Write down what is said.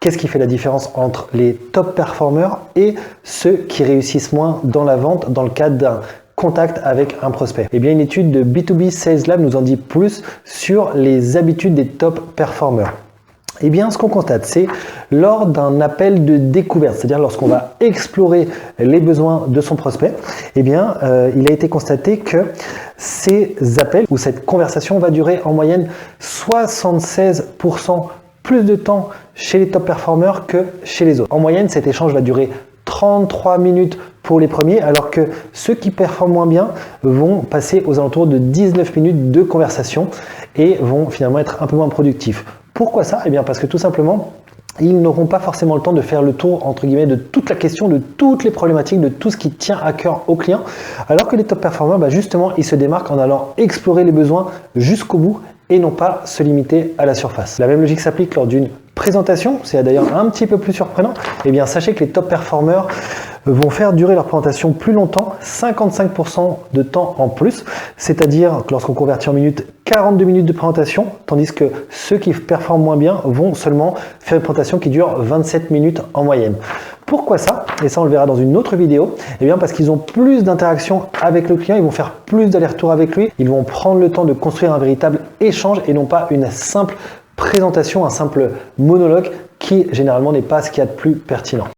Qu'est-ce qui fait la différence entre les top performers et ceux qui réussissent moins dans la vente dans le cadre d'un contact avec un prospect? Eh bien, une étude de B2B Sales Lab nous en dit plus sur les habitudes des top performers. Eh bien, ce qu'on constate, c'est lors d'un appel de découverte, c'est-à-dire lorsqu'on va explorer les besoins de son prospect, eh bien, il a été constaté que ces appels ou cette conversation va durer en moyenne 76% plus de temps chez les top performers que chez les autres. En moyenne, cet échange va durer 33 minutes pour les premiers, alors que ceux qui performent moins bien vont passer aux alentours de 19 minutes de conversation et vont finalement être un peu moins productifs. Pourquoi ça? Eh bien parce que tout simplement, ils n'auront pas forcément le temps de faire le tour entre guillemets de toute la question, de toutes les problématiques, de tout ce qui tient à cœur au client, alors que les top performers, justement, ils se démarquent en allant explorer les besoins jusqu'au bout et non pas se limiter à la surface. La même logique s'applique lors d'une présentation, c'est d'ailleurs un petit peu plus surprenant. Eh bien, sachez que les top performers vont faire durer leur présentation plus longtemps, 55% de temps en plus, c'est-à-dire que lorsqu'on convertit en minutes, 42 minutes de présentation, tandis que ceux qui performent moins bien vont seulement faire une présentation qui dure 27 minutes en moyenne. Pourquoi ça? Et ça, on le verra dans une autre vidéo. Eh bien, parce qu'ils ont plus d'interaction avec le client, ils vont faire plus d'allers-retours avec lui, ils vont prendre le temps de construire un véritable échange et non pas une simple présentation, un simple monologue qui généralement n'est pas ce qu'il y a de plus pertinent.